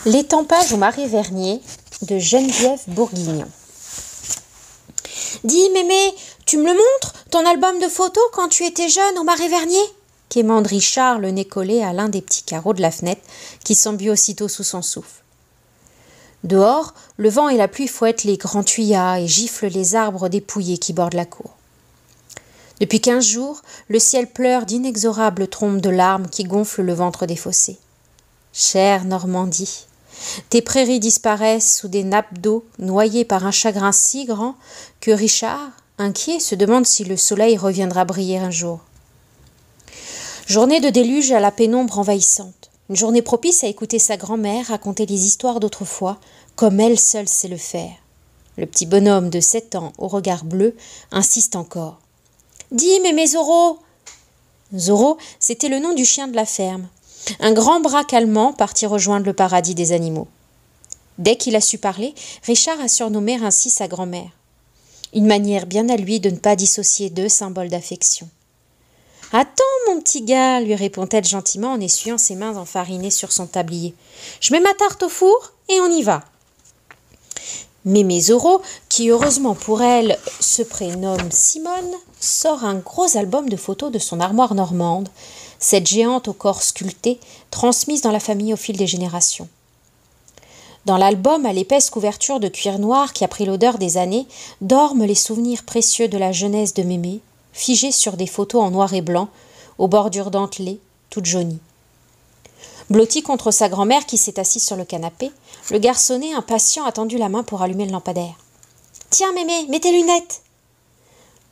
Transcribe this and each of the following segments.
L'étampage au Marais Vernier de Geneviève Bourguignon. Dis, mémé, tu me le montres, ton album de photos quand tu étais jeune au Marais Vernier? Quémande Richard, le nez collé à l'un des petits carreaux de la fenêtre, qui s'embut aussitôt sous son souffle. Dehors, le vent et la pluie fouettent les grands tuyas et giflent les arbres dépouillés qui bordent la cour. Depuis 15 jours, le ciel pleure d'inexorables trombes de larmes qui gonflent le ventre des fossés. Chère Normandie, tes prairies disparaissent sous des nappes d'eau noyées par un chagrin si grand que Richard, inquiet, se demande si le soleil reviendra briller un jour. Journée de déluge à la pénombre envahissante. Une journée propice à écouter sa grand-mère raconter les histoires d'autrefois, comme elle seule sait le faire. Le petit bonhomme de 7 ans au regard bleu insiste encore. « Dis, mémé Zorro !» Zorro, c'était le nom du chien de la ferme. Un grand braque allemand parti rejoindre le paradis des animaux. Dès qu'il a su parler, Richard a surnommé ainsi sa grand-mère. Une manière bien à lui de ne pas dissocier deux symboles d'affection. « Attends, mon petit gars, lui répond-elle gentiment en essuyant ses mains enfarinées sur son tablier. « Je mets ma tarte au four et on y va. » Mémé Zorro, qui heureusement pour elle se prénomme Simone, sort un gros album de photos de son armoire normande, cette géante au corps sculpté, transmise dans la famille au fil des générations. Dans l'album, à l'épaisse couverture de cuir noir qui a pris l'odeur des années, dorment les souvenirs précieux de la jeunesse de Mémé, figés sur des photos en noir et blanc, aux bordures dentelées, toutes jaunies. Blotti contre sa grand-mère qui s'est assise sur le canapé, le garçonnet impatient a tendu la main pour allumer le lampadaire. « Tiens, Mémé, mets tes lunettes !»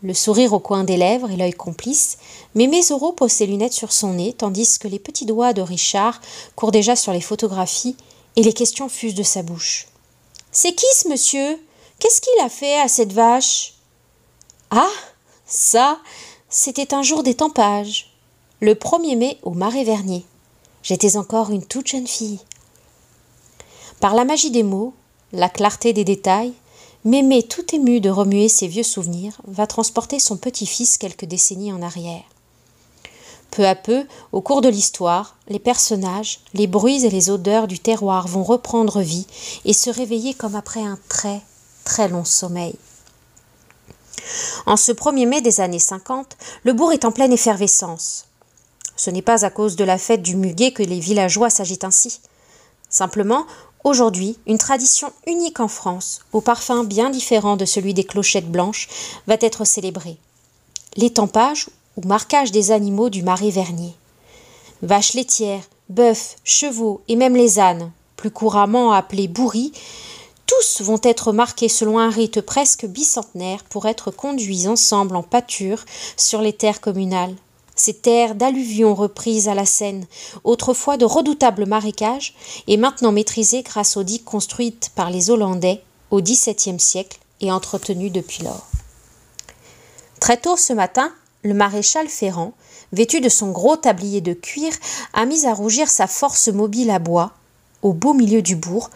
Le sourire au coin des lèvres et l'œil complice, Mémé Zorro pose ses lunettes sur son nez, tandis que les petits doigts de Richard courent déjà sur les photographies et les questions fusent de sa bouche. « C'est qui ce monsieur? Qu'est-ce qu'il a fait à cette vache ?»« Ah, ça, c'était un jour d'étampage, le 1er mai au Marais Vernier. J'étais encore une toute jeune fille. » Par la magie des mots, la clarté des détails, Mémé, tout émue de remuer ses vieux souvenirs, va transporter son petit-fils quelques décennies en arrière. Peu à peu, au cours de l'histoire, les personnages, les bruits et les odeurs du terroir vont reprendre vie et se réveiller comme après un très, très long sommeil. En ce 1er mai des années 50, le bourg est en pleine effervescence. Ce n'est pas à cause de la fête du muguet que les villageois s'agitent ainsi. Simplement, aujourd'hui, une tradition unique en France, au parfum bien différent de celui des clochettes blanches, va être célébrée. L'étampage ou marquage des animaux du Marais Vernier. Vaches laitières, bœufs, chevaux et même les ânes, plus couramment appelés bourris, tous vont être marqués selon un rite presque bicentenaire pour être conduits ensemble en pâture sur les terres communales. Ces terres d'alluvions reprises à la Seine, autrefois de redoutables marécages, et maintenant maîtrisées grâce aux digues construites par les Hollandais au XVIIe siècle et entretenues depuis lors. Très tôt ce matin, le maréchal Ferrand, vêtu de son gros tablier de cuir, a mis à rougir sa force mobile à bois, au beau milieu du bourg,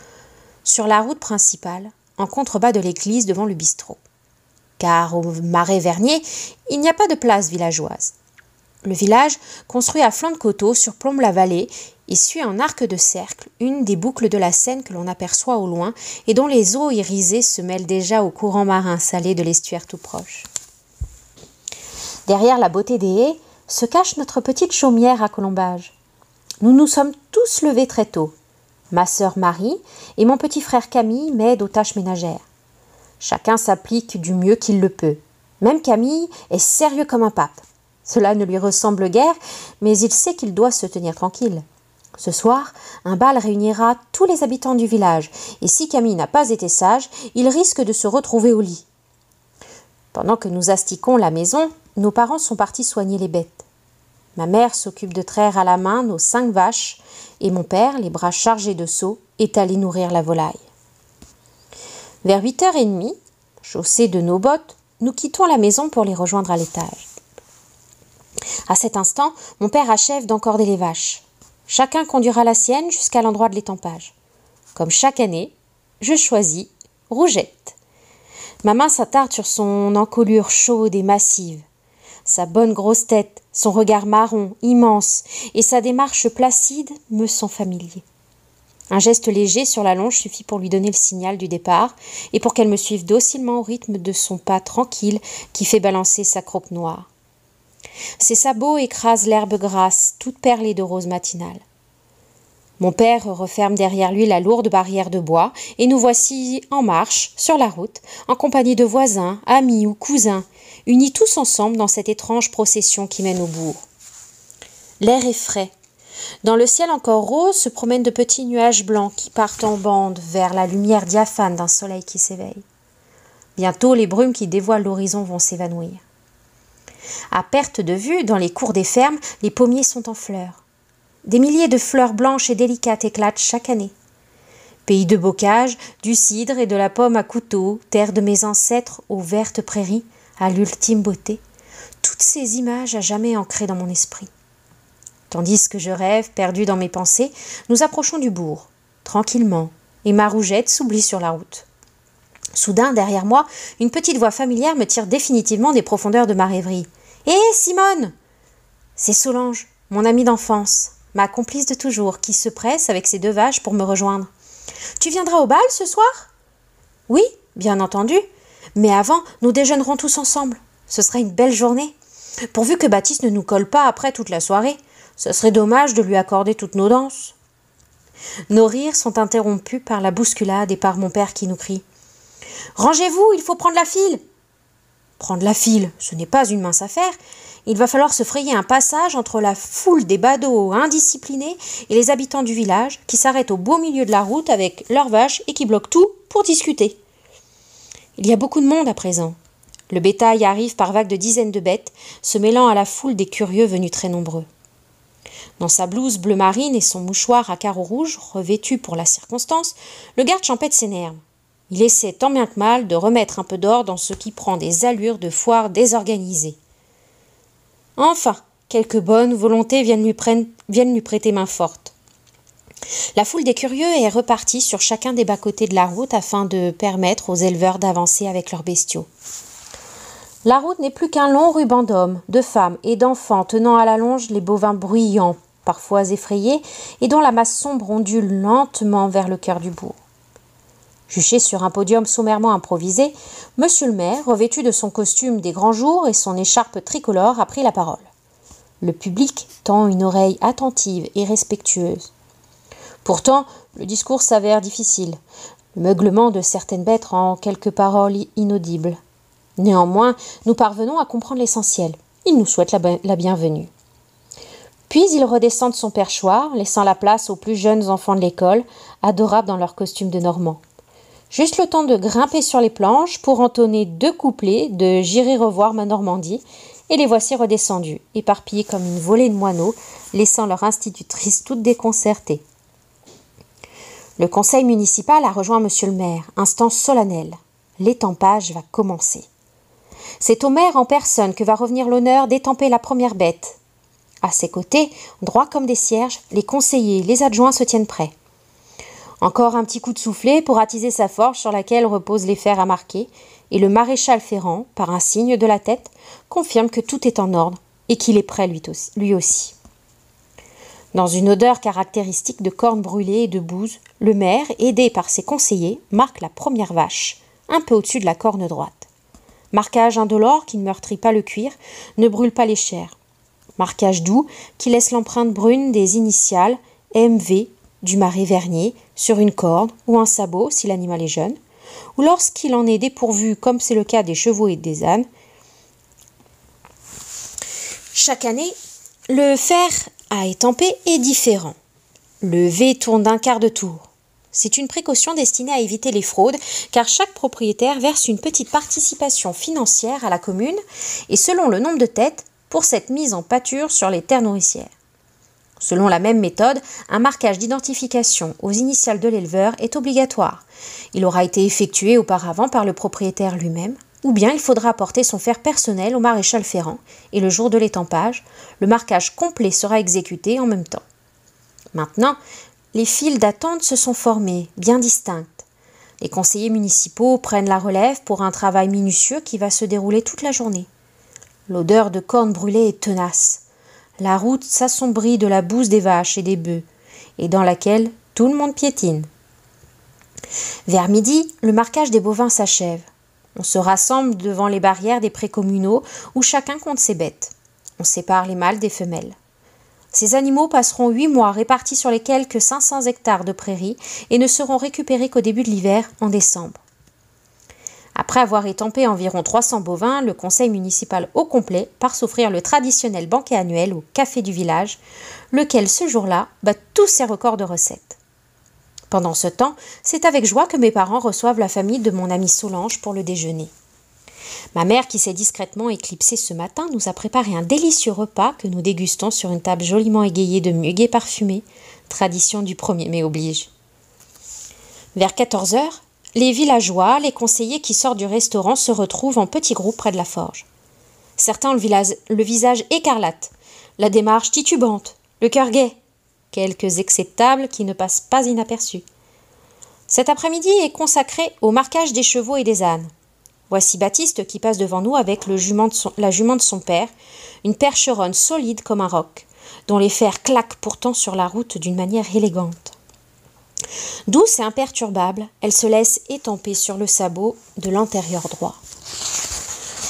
sur la route principale, en contrebas de l'église devant le bistrot. Car au Marais Vernier, il n'y a pas de place villageoise. Le village, construit à flanc de coteau, surplombe la vallée et suit en arc de cercle une des boucles de la Seine que l'on aperçoit au loin et dont les eaux irisées se mêlent déjà aux courants marins salés de l'estuaire tout proche. Derrière la beauté des haies se cache notre petite chaumière à colombages. Nous nous sommes tous levés très tôt. Ma sœur Marie et mon petit frère Camille m'aident aux tâches ménagères. Chacun s'applique du mieux qu'il le peut. Même Camille est sérieux comme un pape. Cela ne lui ressemble guère, mais il sait qu'il doit se tenir tranquille. Ce soir, un bal réunira tous les habitants du village, et si Camille n'a pas été sage, il risque de se retrouver au lit. Pendant que nous astiquons la maison, nos parents sont partis soigner les bêtes. Ma mère s'occupe de traire à la main nos 5 vaches, et mon père, les bras chargés de seaux, est allé nourrir la volaille. Vers 8h30, chaussés de nos bottes, nous quittons la maison pour les rejoindre à l'étage. À cet instant, mon père achève d'encorder les vaches. Chacun conduira la sienne jusqu'à l'endroit de l'étampage. Comme chaque année, je choisis Rougette. Ma main s'attarde sur son encolure chaude et massive. Sa bonne grosse tête, son regard marron, immense, et sa démarche placide me sont familiers. Un geste léger sur la longe suffit pour lui donner le signal du départ et pour qu'elle me suive docilement au rythme de son pas tranquille qui fait balancer sa croque noire. Ses sabots écrasent l'herbe grasse, toute perlée de rose matinale. Mon père referme derrière lui la lourde barrière de bois et nous voici en marche, sur la route, en compagnie de voisins, amis ou cousins, unis tous ensemble dans cette étrange procession qui mène au bourg. L'air est frais. Dans le ciel encore rose se promènent de petits nuages blancs qui partent en bande vers la lumière diaphane d'un soleil qui s'éveille. Bientôt, les brumes qui dévoilent l'horizon vont s'évanouir. À perte de vue, dans les cours des fermes, les pommiers sont en fleurs. Des milliers de fleurs blanches et délicates éclatent chaque année. Pays de bocage, du cidre et de la pomme à couteau, terre de mes ancêtres aux vertes prairies, à l'ultime beauté, toutes ces images à jamais ancrées dans mon esprit. Tandis que je rêve, perdu dans mes pensées, nous approchons du bourg, tranquillement, et ma rougette s'oublie sur la route. Soudain, derrière moi, une petite voix familière me tire définitivement des profondeurs de ma rêverie. « Hé, Simone !» C'est Solange, mon amie d'enfance, ma complice de toujours, qui se presse avec ses 2 vaches pour me rejoindre. « Tu viendras au bal ce soir ?»« Oui, bien entendu, mais avant, nous déjeunerons tous ensemble. Ce sera une belle journée. Pourvu que Baptiste ne nous colle pas après toute la soirée. Ce serait dommage de lui accorder toutes nos danses. » Nos rires sont interrompus par la bousculade et par mon père qui nous crie « Rangez-vous, il faut prendre la file !» Prendre la file, ce n'est pas une mince affaire. Il va falloir se frayer un passage entre la foule des badauds indisciplinés et les habitants du village qui s'arrêtent au beau milieu de la route avec leurs vaches et qui bloquent tout pour discuter. Il y a beaucoup de monde à présent. Le bétail arrive par vagues de dizaines de bêtes, se mêlant à la foule des curieux venus très nombreux. Dans sa blouse bleu marine et son mouchoir à carreaux rouges, revêtu pour la circonstance, le garde champêtre s'énerve. Il essaie tant bien que mal de remettre un peu d'ordre dans ce qui prend des allures de foire désorganisée. Enfin, quelques bonnes volontés viennent lui prêter main forte. La foule des curieux est repartie sur chacun des bas-côtés de la route afin de permettre aux éleveurs d'avancer avec leurs bestiaux. La route n'est plus qu'un long ruban d'hommes, de femmes et d'enfants tenant à la longe les bovins bruyants, parfois effrayés, et dont la masse sombre ondule lentement vers le cœur du bourg. Juché sur un podium sommairement improvisé, monsieur le maire, revêtu de son costume des grands jours et son écharpe tricolore, a pris la parole. Le public tend une oreille attentive et respectueuse. Pourtant, le discours s'avère difficile. Le meuglement de certaines bêtes rend quelques paroles inaudibles. Néanmoins, nous parvenons à comprendre l'essentiel. Il nous souhaite la bienvenue. Puis il redescend de son perchoir, laissant la place aux plus jeunes enfants de l'école, adorables dans leur costume de Normands. Juste le temps de grimper sur les planches pour entonner 2 couplets de « J'irai revoir ma Normandie » et les voici redescendus, éparpillés comme une volée de moineaux, laissant leur institutrice toute déconcertée. Le conseil municipal a rejoint monsieur le maire, instance solennelle. L'étampage va commencer. C'est au maire en personne que va revenir l'honneur d'étamper la première bête. À ses côtés, droits comme des cierges, les conseillers, les adjoints se tiennent prêts. Encore un petit coup de soufflet pour attiser sa forge sur laquelle reposent les fers à marquer, et le maréchal Ferrand, par un signe de la tête, confirme que tout est en ordre et qu'il est prêt lui aussi. Dans une odeur caractéristique de cornes brûlées et de bouse, le maire, aidé par ses conseillers, marque la première vache, un peu au-dessus de la corne droite. Marquage indolore qui ne meurtrit pas le cuir, ne brûle pas les chairs. Marquage doux qui laisse l'empreinte brune des initiales MV du marais Vernier sur une corde ou un sabot si l'animal est jeune, ou lorsqu'il en est dépourvu comme c'est le cas des chevaux et des ânes. Chaque année, le fer à étamper est différent. Le V tourne d'un quart de tour. C'est une précaution destinée à éviter les fraudes, car chaque propriétaire verse une petite participation financière à la commune et selon le nombre de têtes pour cette mise en pâture sur les terres nourricières. Selon la même méthode, un marquage d'identification aux initiales de l'éleveur est obligatoire. Il aura été effectué auparavant par le propriétaire lui-même, ou bien il faudra apporter son fer personnel au maréchal Ferrand, et le jour de l'étampage, le marquage complet sera exécuté en même temps. Maintenant, les files d'attente se sont formées, bien distinctes. Les conseillers municipaux prennent la relève pour un travail minutieux qui va se dérouler toute la journée. L'odeur de cornes brûlées est tenace. La route s'assombrit de la bouse des vaches et des bœufs, et dans laquelle Tout le monde piétine. Vers midi, le marquage des bovins s'achève. On se rassemble devant les barrières des prés communaux où chacun compte ses bêtes. On sépare les mâles des femelles. Ces animaux passeront 8 mois répartis sur les quelques 500 hectares de prairies et ne seront récupérés qu'au début de l'hiver, en décembre. Après avoir étampé environ 300 bovins, le conseil municipal au complet part s'offrir le traditionnel banquet annuel au café du village, lequel ce jour-là bat tous ses records de recettes. Pendant ce temps, c'est avec joie que mes parents reçoivent la famille de mon amie Solange pour le déjeuner. Ma mère, qui s'est discrètement éclipsée ce matin, nous a préparé un délicieux repas que nous dégustons sur une table joliment égayée de muguet parfumé, tradition du 1er mai oblige. Vers 14 heures, les villageois, les conseillers qui sortent du restaurant se retrouvent en petits groupes près de la forge. Certains ont le visage écarlate, la démarche titubante, le cœur gai. Quelques acceptables qui ne passent pas inaperçus. Cet après-midi est consacré au marquage des chevaux et des ânes. Voici Baptiste qui passe devant nous avec la jument de son père, une percheronne solide comme un roc, dont les fers claquent pourtant sur la route d'une manière élégante. Douce et imperturbable, elle se laisse étamper sur le sabot de l'antérieur droit.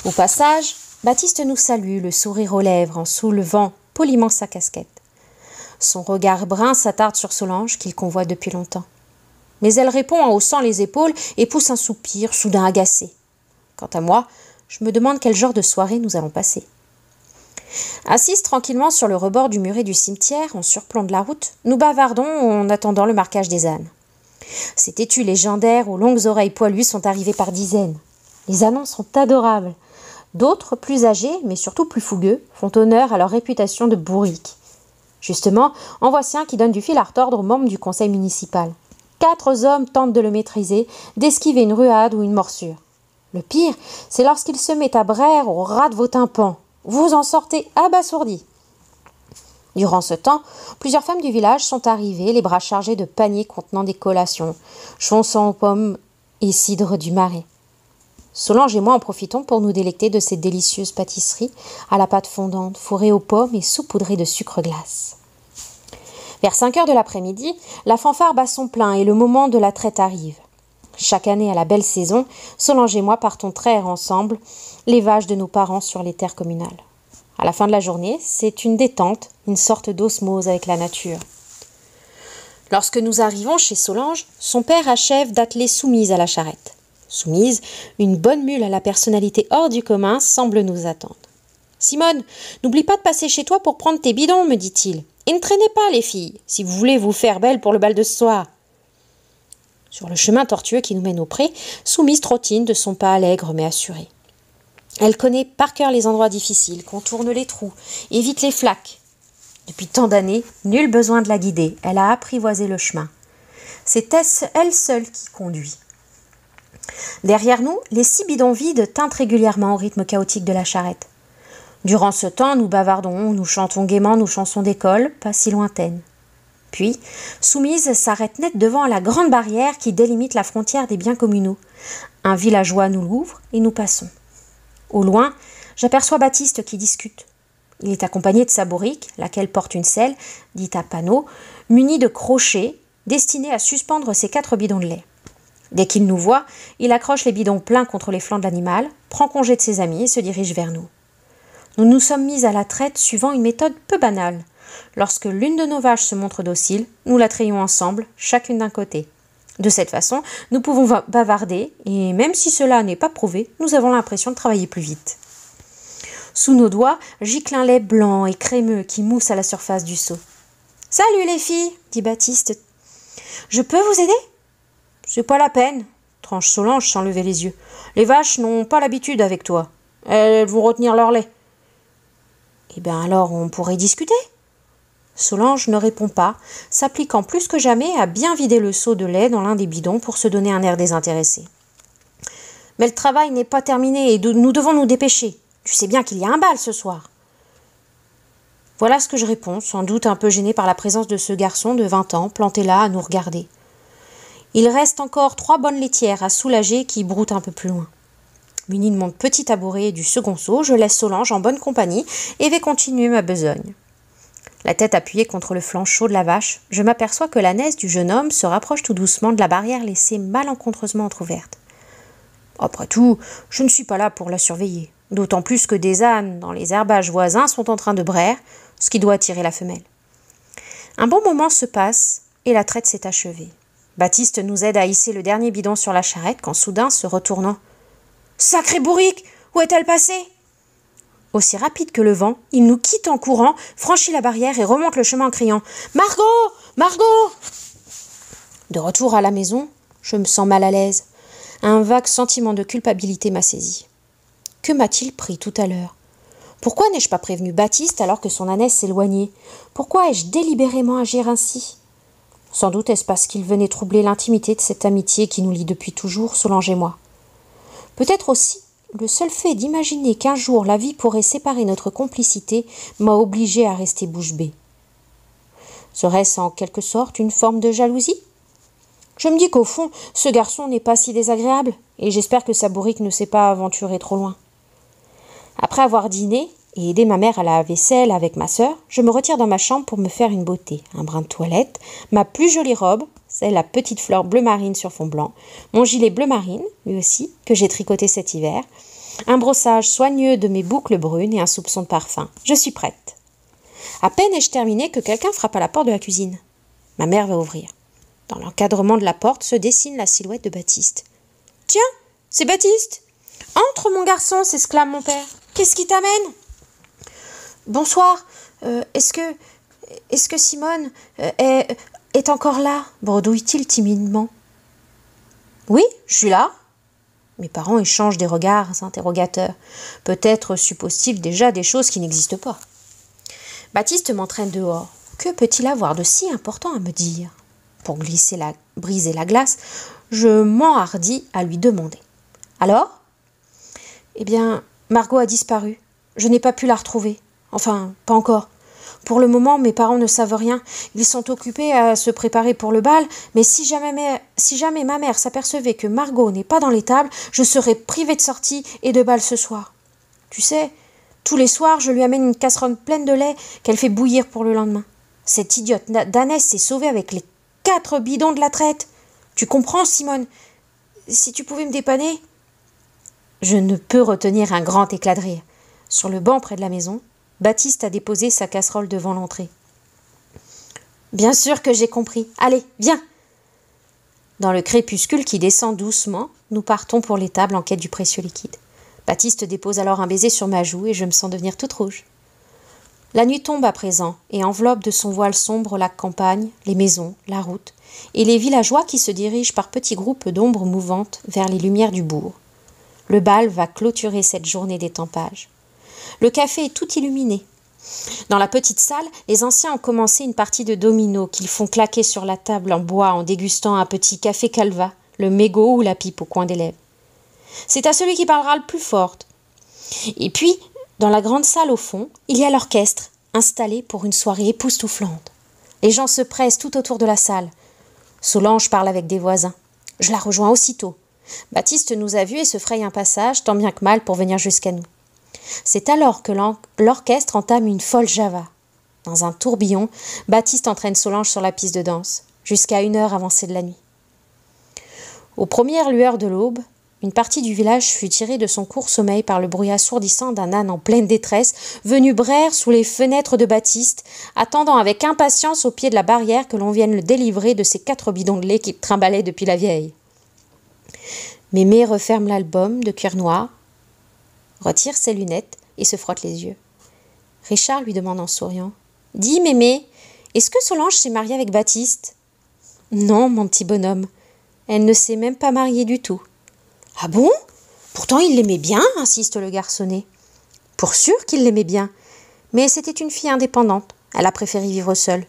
Au passage, Baptiste nous salue, le sourire aux lèvres, en soulevant poliment sa casquette. Son regard brun s'attarde sur Solange, qu'il convoite depuis longtemps. Mais elle répond en haussant les épaules et pousse un soupir, soudain agacé. Quant à moi, je me demande quel genre de soirée nous allons passer. Assise tranquillement sur le rebord du muret du cimetière, en surplomb de la route, nous bavardons en attendant le marquage des ânes. Ces têtus légendaires aux longues oreilles poilues sont arrivés par dizaines. Les ânons sont adorables. D'autres, plus âgés, mais surtout plus fougueux, font honneur à leur réputation de bourriques. Justement, en voici un qui donne du fil à retordre aux membres du conseil municipal. 4 hommes tentent de le maîtriser, d'esquiver une ruade ou une morsure. Le pire, c'est lorsqu'il se met à braire au ras de vos tympans. Vous en sortez abasourdis. Durant ce temps, plusieurs femmes du village sont arrivées, les bras chargés de paniers contenant des collations, chansons aux pommes et cidre du Marais. Solange et moi en profitons pour nous délecter de ces délicieuses pâtisseries à la pâte fondante, fourrées aux pommes et saupoudrées de sucre glace. Vers 5 heures de l'après-midi, la fanfare bat son plein et le moment de la traite arrive. Chaque année à la belle saison, Solange et moi partons traire ensemble les vaches de nos parents sur les terres communales. À la fin de la journée, c'est une détente, une sorte d'osmose avec la nature. Lorsque nous arrivons chez Solange, son père achève d'atteler Soumise à la charrette. Soumise, une bonne mule à la personnalité hors du commun, semble nous attendre. « Simone, n'oublie pas de passer chez toi pour prendre tes bidons, me dit-il. Et ne traînez pas, les filles, si vous voulez vous faire belle pour le bal de ce soir. » Sur le chemin tortueux qui nous mène au pré, Soumise trottine de son pas allègre mais assuré. Elle connaît par cœur les endroits difficiles, contourne les trous, évite les flaques. Depuis tant d'années, nul besoin de la guider, elle a apprivoisé le chemin. C'est elle seule qui conduit. Derrière nous, les 6 bidons vides tintent régulièrement au rythme chaotique de la charrette. Durant ce temps, nous bavardons, nous chantons gaiement nos chansons d'école, pas si lointaines. Puis, Soumise s'arrête net devant la grande barrière qui délimite la frontière des biens communaux. Un villageois nous l'ouvre et nous passons. Au loin, j'aperçois Baptiste qui discute. Il est accompagné de sa bourrique, laquelle porte une selle, dite à panneau, munie de crochets destinés à suspendre ses 4 bidons de lait. Dès qu'il nous voit, il accroche les bidons pleins contre les flancs de l'animal, prend congé de ses amis et se dirige vers nous. Nous nous sommes mis à la traite suivant une méthode peu banale. Lorsque l'une de nos vaches se montre docile, nous la trayons ensemble, chacune d'un côté. De cette façon, nous pouvons bavarder, et même si cela n'est pas prouvé, nous avons l'impression de travailler plus vite. Sous nos doigts, gicle un lait blanc et crémeux qui mousse à la surface du seau. « Salut les filles !» dit Baptiste. « Je peux vous aider ?»« C'est pas la peine, » tranche Solange sans lever les yeux. « Les vaches n'ont pas l'habitude avec toi. Elles vont retenir leur lait. »« Eh bien alors on pourrait discuter ?» Solange ne répond pas, s'appliquant plus que jamais à bien vider le seau de lait dans l'un des bidons pour se donner un air désintéressé. « Mais le travail n'est pas terminé et nous devons nous dépêcher. Tu sais bien qu'il y a un bal ce soir. » Voilà ce que je réponds, sans doute un peu gênée par la présence de ce garçon de 20 ans, planté là à nous regarder. Il reste encore 3 bonnes laitières à soulager qui broutent un peu plus loin. Munie de mon petit tabouret et du second seau, je laisse Solange en bonne compagnie et vais continuer ma besogne. La tête appuyée contre le flanc chaud de la vache, je m'aperçois que l'ânesse du jeune homme se rapproche tout doucement de la barrière laissée malencontreusement entr'ouverte. Après tout, je ne suis pas là pour la surveiller, d'autant plus que des ânes dans les herbages voisins sont en train de braire, ce qui doit attirer la femelle. Un bon moment se passe et la traite s'est achevée. Baptiste nous aide à hisser le dernier bidon sur la charrette quand soudain, se retournant, « Sacré bourrique, où est-elle passée ?» Aussi rapide que le vent, il nous quitte en courant, franchit la barrière et remonte le chemin en criant « Margot, Margot !» De retour à la maison, je me sens mal à l'aise. Un vague sentiment de culpabilité m'a saisi. Que m'a-t-il pris tout à l'heure? Pourquoi n'ai-je pas prévenu Baptiste alors que son ânesse s'éloignait? Pourquoi ai-je délibérément agi ainsi? Sans doute est-ce parce qu'il venait troubler l'intimité de cette amitié qui nous lie depuis toujours, Solange et moi. Peut-être aussi le seul fait d'imaginer qu'un jour la vie pourrait séparer notre complicité m'a obligé à rester bouche bée. Serait-ce en quelque sorte une forme de jalousie? Je me dis qu'au fond, ce garçon n'est pas si désagréable, et j'espère que sa bourrique ne s'est pas aventurée trop loin. Après avoir dîné et aidé ma mère à la vaisselle avec ma sœur, je me retire dans ma chambre pour me faire une beauté, un brin de toilette, ma plus jolie robe, c'est la petite fleur bleu marine sur fond blanc, mon gilet bleu marine, lui aussi, que j'ai tricoté cet hiver, un brossage soigneux de mes boucles brunes et un soupçon de parfum. Je suis prête. À peine ai-je terminé que quelqu'un frappe à la porte de la cuisine. Ma mère va ouvrir. Dans l'encadrement de la porte se dessine la silhouette de Baptiste. « Tiens, c'est Baptiste !»« Entre, mon garçon !» s'exclame mon père. « Qu'est-ce qui t'amène ?»« Bonsoir. Est-ce que Simone est encore là ?» bredouille-t-il timidement. « Oui, je suis là. » Mes parents échangent des regards interrogateurs. Peut-être supposent-ils déjà des choses qui n'existent pas. Baptiste m'entraîne dehors. Que peut-il avoir de si important à me dire ? Pour briser la glace, je m'enhardis à lui demander. « Alors ?» ?»« Eh bien, Margot a disparu. Je n'ai pas pu la retrouver. Enfin, pas encore. Pour le moment, mes parents ne savent rien. Ils sont occupés à se préparer pour le bal, mais si jamais ma mère s'apercevait que Margot n'est pas dans l'étable, je serais privée de sortie et de bal ce soir. Tu sais, tous les soirs, je lui amène une casserole pleine de lait qu'elle fait bouillir pour le lendemain. Cette idiote d'ânesse s'est sauvée avec les 4 bidons de la traite. Tu comprends, Simone? Si tu pouvais me dépanner. » Je ne peux retenir un grand éclat de rire. Sur le banc près de la maison, Baptiste a déposé sa casserole devant l'entrée. « Bien sûr que j'ai compris. Allez, viens !» Dans le crépuscule qui descend doucement, nous partons pour l'étable en quête du précieux liquide. Baptiste dépose alors un baiser sur ma joue et je me sens devenir toute rouge. La nuit tombe à présent et enveloppe de son voile sombre la campagne, les maisons, la route et les villageois qui se dirigent par petits groupes d'ombres mouvantes vers les lumières du bourg. Le bal va clôturer cette journée d'étampage. Le café est tout illuminé. Dans la petite salle, les anciens ont commencé une partie de dominos qu'ils font claquer sur la table en bois en dégustant un petit café calva, le mégot ou la pipe au coin des lèvres. C'est à celui qui parlera le plus fort. Et puis, dans la grande salle au fond, il y a l'orchestre, installé pour une soirée époustouflante. Les gens se pressent tout autour de la salle. Solange parle avec des voisins. Je la rejoins aussitôt. Baptiste nous a vus et se fraye un passage, tant bien que mal, pour venir jusqu'à nous. C'est alors que l'orchestre entame une folle java. Dans un tourbillon, Baptiste entraîne Solange sur la piste de danse, jusqu'à 1 heure avancée de la nuit. Aux premières lueurs de l'aube, une partie du village fut tirée de son court sommeil par le bruit assourdissant d'un âne en pleine détresse, venu braire sous les fenêtres de Baptiste, attendant avec impatience au pied de la barrière que l'on vienne le délivrer de ses 4 bidons de lait qu'il trimballait depuis la vieille. Mémé referme l'album de cuir noir, retire ses lunettes et se frotte les yeux. Richard lui demande en souriant. « Dis, Mémé, est-ce que Solange s'est mariée avec Baptiste ?»« Non, mon petit bonhomme. Elle ne s'est même pas mariée du tout. »« Ah bon? Pourtant il l'aimait bien, insiste le garçonnet. »« Pour sûr qu'il l'aimait bien. Mais c'était une fille indépendante. Elle a préféré vivre seule.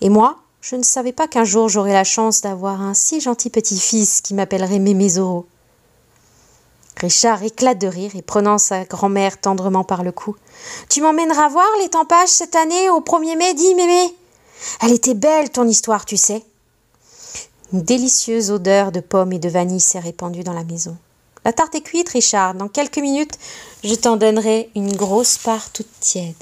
Et moi, je ne savais pas qu'un jour j'aurais la chance d'avoir un si gentil petit-fils qui m'appellerait Mémé Zoro. » Richard éclate de rire et prenant sa grand-mère tendrement par le cou. « Tu m'emmèneras voir l'étampage cette année au 1er mai, dis Mémé. Elle était belle ton histoire, tu sais. » Une délicieuse odeur de pommes et de vanille s'est répandue dans la maison. « La tarte est cuite, Richard. Dans quelques minutes, je t'en donnerai une grosse part toute tiède. »